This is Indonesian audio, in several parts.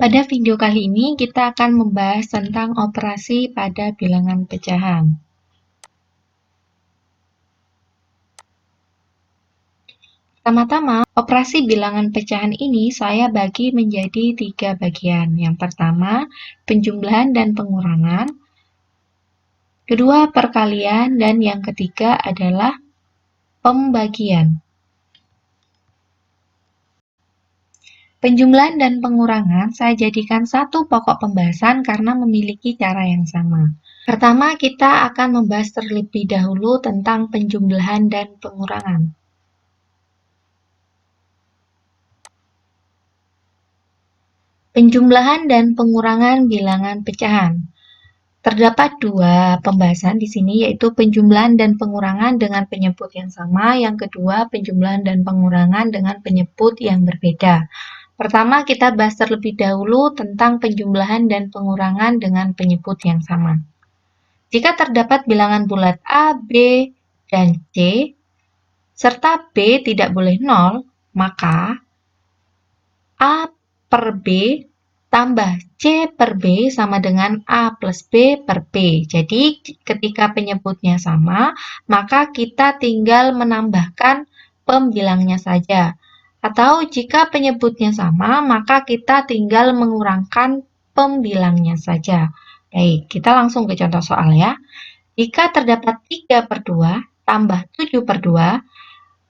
Pada video kali ini kita akan membahas tentang operasi pada bilangan pecahan. Pertama-tama, operasi bilangan pecahan ini saya bagi menjadi 3 bagian. Yang pertama, penjumlahan dan pengurangan. Kedua, perkalian. Dan yang ketiga adalah pembagian. Penjumlahan dan pengurangan saya jadikan satu pokok pembahasan karena memiliki cara yang sama. Pertama, kita akan membahas terlebih dahulu tentang penjumlahan dan pengurangan. Penjumlahan dan pengurangan bilangan pecahan. Terdapat dua pembahasan di sini, yaitu penjumlahan dan pengurangan dengan penyebut yang sama. Yang kedua, penjumlahan dan pengurangan dengan penyebut yang berbeda. Pertama, kita bahas terlebih dahulu tentang penjumlahan dan pengurangan dengan penyebut yang sama. Jika terdapat bilangan bulat A, B, dan C, serta B tidak boleh 0, maka A per B tambah C per B sama dengan A plus B per B. Jadi, ketika penyebutnya sama, maka kita tinggal menambahkan pembilangnya saja. Atau jika penyebutnya sama, maka kita tinggal mengurangkan pembilangnya saja. Baik, kita langsung ke contoh soal ya. Jika terdapat 3 per 2 tambah 7 per 2,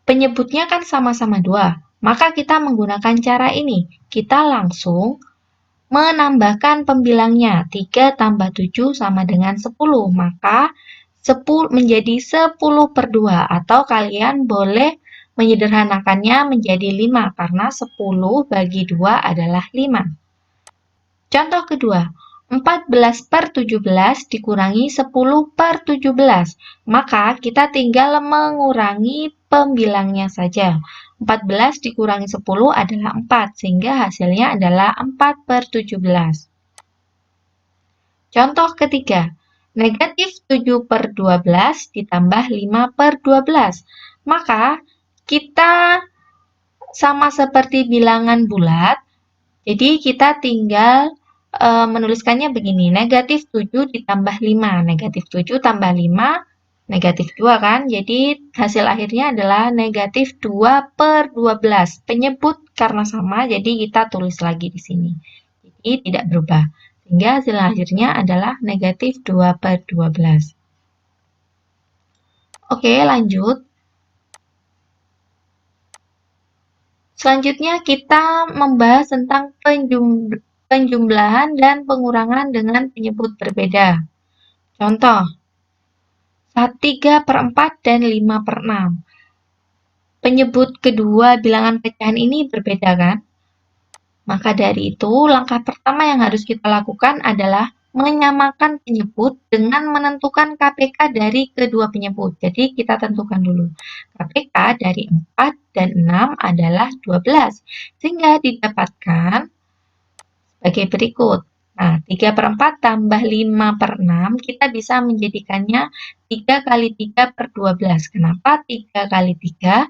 penyebutnya kan sama-sama 2. Maka kita menggunakan cara ini. Kita langsung menambahkan pembilangnya. 3 tambah 7 sama dengan 10. Maka 10 menjadi 10 per 2. Atau kalian boleh menyederhanakannya menjadi 5. Karena 10 bagi 2 adalah 5. Contoh kedua. 14 per 17 dikurangi 10 per 17. Maka kita tinggal mengurangi pembilangnya saja. 14 dikurangi 10 adalah 4, sehingga hasilnya adalah 4 per 17. Contoh ketiga, negatif 7 per 12 ditambah 5 per 12. Maka kita sama seperti bilangan bulat, jadi kita tinggal menuliskannya begini, negatif 7 ditambah 5. Negatif 7 tambah 5, negatif 2 kan? Jadi hasil akhirnya adalah negatif 2 per 12. Penyebut karena sama, jadi kita tulis lagi di sini. Jadi tidak berubah. Sehingga hasil akhirnya adalah negatif 2 per 12. Oke, lanjut. Selanjutnya kita membahas tentang penjumlahan dan pengurangan dengan penyebut berbeda. Contoh, 3 per 4 dan 5 per 6. Penyebut kedua bilangan pecahan ini berbeda kan? Maka dari itu, langkah pertama yang harus kita lakukan adalah menyamakan penyebut dengan menentukan KPK dari kedua penyebut. Jadi kita tentukan dulu. KPK dari 4 dan 6 adalah 12. Sehingga didapatkan sebagai berikut. Nah, 3 per 4 tambah 5 per 6, kita bisa menjadikannya 3 kali 3 per 12. Kenapa 3 kali 3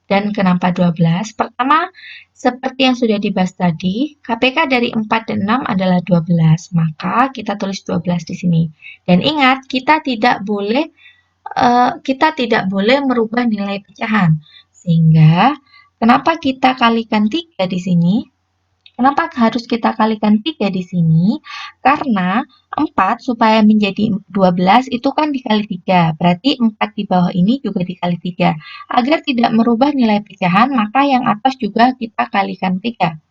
dan kenapa 12? Pertama, seperti yang sudah dibahas tadi, KPK dari 4 dan 6 adalah 12. Maka kita tulis 12 di sini. Dan ingat, kita tidak boleh merubah nilai pecahan. Sehingga, kenapa kita kalikan 3 di sini? Kenapa harus kita kalikan 3 di sini? Karena 4 supaya menjadi 12 itu kan dikali 3. Berarti 4 di bawah ini juga dikali 3. Agar tidak merubah nilai pecahan, maka yang atas juga kita kalikan 3.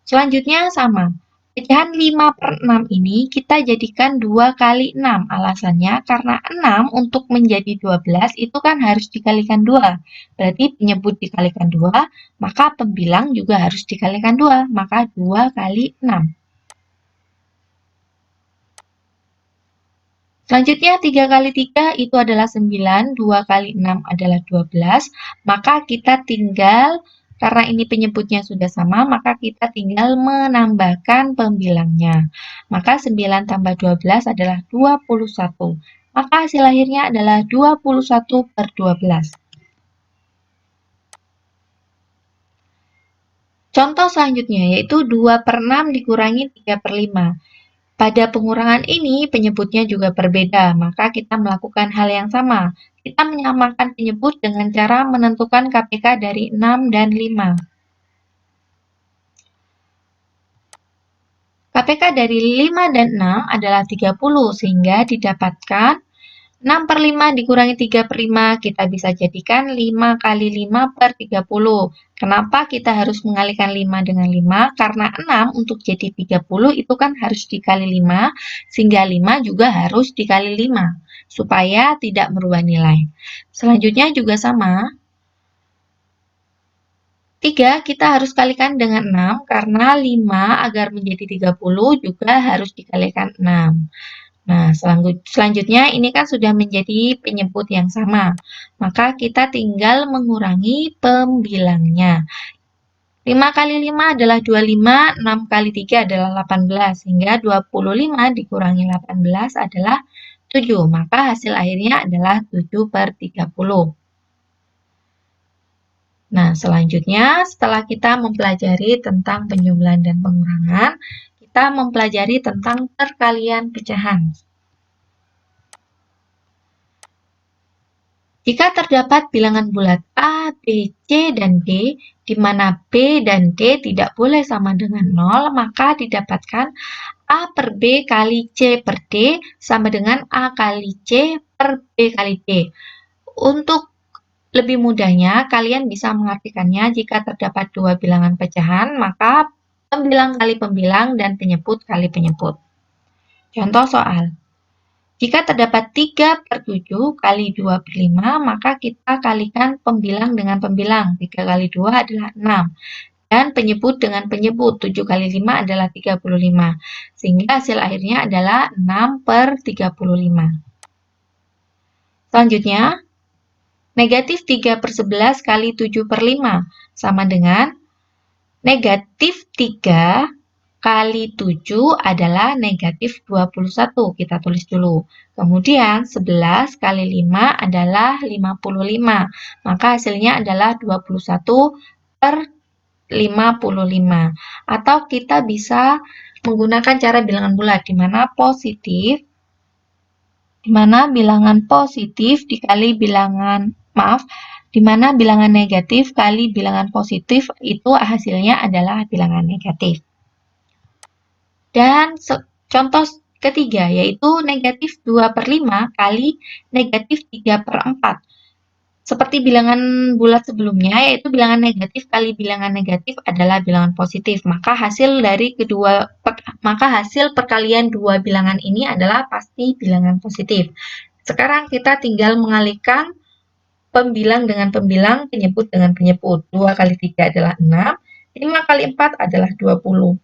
Selanjutnya sama. Pecahan 5 per 6 ini kita jadikan 2 kali 6. Alasannya karena 6 untuk menjadi 12 itu kan harus dikalikan 2. Berarti penyebut dikalikan 2, maka pembilang juga harus dikalikan 2. Maka 2 kali 6. Selanjutnya 3 kali 3 itu adalah 9, 2 kali 6 adalah 12. Maka kita tinggal, karena ini penyebutnya sudah sama, maka kita tinggal menambahkan pembilangnya. Maka 9 tambah 12 adalah 21. Maka hasil akhirnya adalah 21 per 12. Contoh selanjutnya yaitu 2/6 dikurangi 3/5. Pada pengurangan ini penyebutnya juga berbeda, maka kita melakukan hal yang sama. Kita menyamakan penyebut dengan cara menentukan KPK dari 6 dan 5. KPK dari 5 dan 6 adalah 30, sehingga didapatkan 6/5 dikurangi 3/5, kita bisa jadikan 5 kali 5 per 30. Kenapa kita harus mengalihkan 5 dengan 5? Karena 6 untuk jadi 30 itu kan harus dikali 5, sehingga 5 juga harus dikali 5, supaya tidak merubah nilai. Selanjutnya juga sama. 3 kita harus kalikan dengan 6, karena 5 agar menjadi 30 juga harus dikalikan 6. Nah, selanjutnya ini kan sudah menjadi penyebut yang sama. Maka kita tinggal mengurangi pembilangnya. 5 kali 5 adalah 25, 6 kali 3 adalah 18, sehingga 25 dikurangi 18 adalah 7. Maka hasil akhirnya adalah 7/30. Nah, selanjutnya setelah kita mempelajari tentang penjumlahan dan pengurangan, kita mempelajari tentang perkalian pecahan. Jika terdapat bilangan bulat A, B, C, dan D, di mana B dan D tidak boleh sama dengan 0, maka didapatkan A per B kali C per D sama dengan A kali C per B kali D. Untuk lebih mudahnya, kalian bisa mengartikannya jika terdapat dua bilangan pecahan, maka pembilang kali pembilang dan penyebut kali penyebut. Contoh soal. Jika terdapat 3/7 kali 2/5, maka kita kalikan pembilang dengan pembilang. 3 kali 2 adalah 6. Dan penyebut dengan penyebut. 7 kali 5 adalah 35. Sehingga hasil akhirnya adalah 6/35. Selanjutnya, negatif 3/11 kali 7/5 sama dengan negatif 3 kali 7 adalah negatif 21. Kita tulis dulu. Kemudian 11 kali 5 adalah 55. Maka hasilnya adalah 21/55. Atau kita bisa menggunakan cara bilangan bulat, di mana bilangan positif dikali bilangan, di mana bilangan negatif kali bilangan positif itu hasilnya adalah bilangan negatif. Dan contoh ketiga yaitu negatif 2/5 kali negatif 3/4. Seperti bilangan bulat sebelumnya, yaitu bilangan negatif kali bilangan negatif adalah bilangan positif. Maka hasil perkalian dua bilangan ini adalah pasti bilangan positif. Sekarang kita tinggal mengalihkan pembilang dengan pembilang, penyebut dengan penyebut. 2 kali 3 adalah 6, 5 kali 4 adalah 20.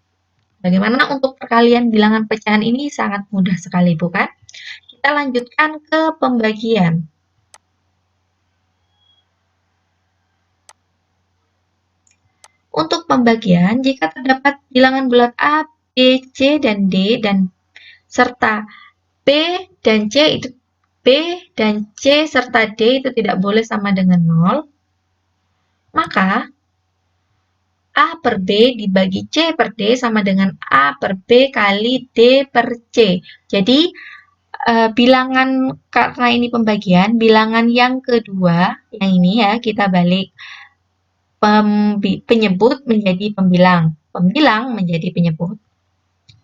Bagaimana untuk perkalian bilangan pecahan ini? Sangat mudah sekali, bukan? Kita lanjutkan ke pembagian. Untuk pembagian, jika terdapat bilangan bulat A, B, C, dan D, serta B dan C serta D itu tidak boleh sama dengan 0, maka A per B dibagi C per D sama dengan A per B kali D per C. Jadi, bilangan, karena ini pembagian, bilangan yang kedua, yang ini ya, kita balik. Penyebut menjadi pembilang, pembilang menjadi penyebut.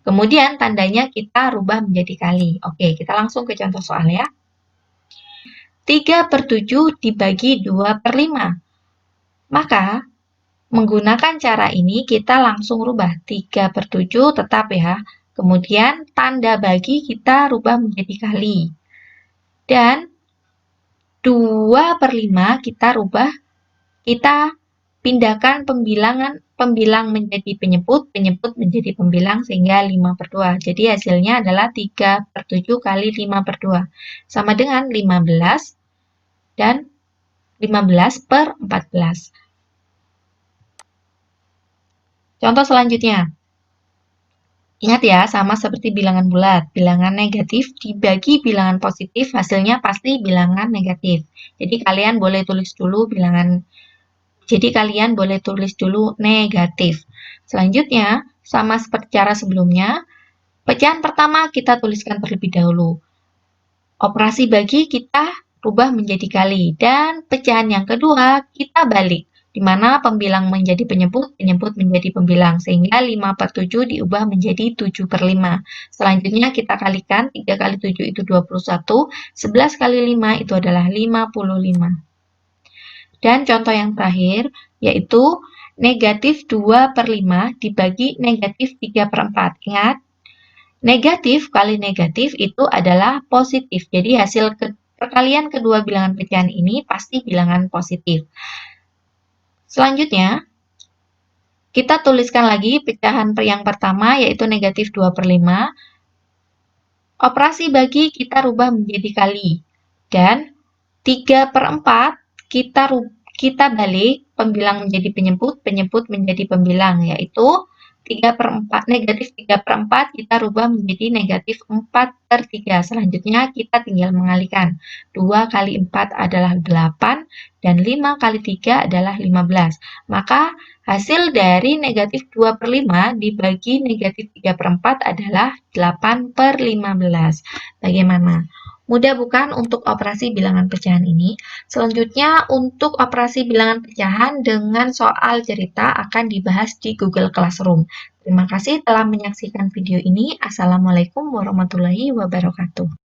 Kemudian tandanya kita rubah menjadi kali. Oke, kita langsung ke contoh soal ya. 3/7 dibagi 2/5. Maka, menggunakan cara ini kita langsung rubah. 3/7 tetap ya. Kemudian tanda bagi kita rubah menjadi kali. Dan 2/5 kita pindahkan pembilang menjadi penyebut menjadi pembilang sehingga 5/2. Jadi hasilnya adalah 3/7 kali 5/2. Sama dengan 15 dan 15/14. Contoh selanjutnya. Ingat ya, sama seperti bilangan bulat. Bilangan negatif dibagi bilangan positif, hasilnya pasti bilangan negatif. Jadi kalian boleh tulis dulu bilangan Jadi kalian boleh tulis dulu negatif. Selanjutnya, sama seperti cara sebelumnya, pecahan pertama kita tuliskan terlebih dahulu. Operasi bagi kita rubah menjadi kali. Dan pecahan yang kedua kita balik, di mana pembilang menjadi penyebut, penyebut menjadi pembilang. Sehingga 5/7 diubah menjadi 7/5. Selanjutnya kita kalikan, 3 kali 7 itu 21, 11 kali 5 itu adalah 55. Dan contoh yang terakhir, yaitu negatif 2/5 dibagi negatif 3/4. Ingat, negatif kali negatif itu adalah positif. Jadi hasil perkalian kedua bilangan pecahan ini pasti bilangan positif. Selanjutnya, kita tuliskan lagi pecahan yang pertama yaitu negatif 2/5. Operasi bagi kita rubah menjadi kali. Dan 3/4 kita balik, pembilang menjadi penyebut, penyebut menjadi pembilang, yaitu 3/4, negatif 3/4 kita rubah menjadi negatif 4/3. Selanjutnya kita tinggal mengalihkan. 2 kali 4 adalah 8 dan 5 kali 3 adalah 15. Maka hasil dari negatif 2/5 dibagi negatif 3/4 adalah 8/15. Bagaimana? Mudah bukan untuk operasi bilangan pecahan ini? Selanjutnya, untuk operasi bilangan pecahan dengan soal cerita akan dibahas di Google Classroom. Terima kasih telah menyaksikan video ini. Assalamualaikum warahmatullahi wabarakatuh.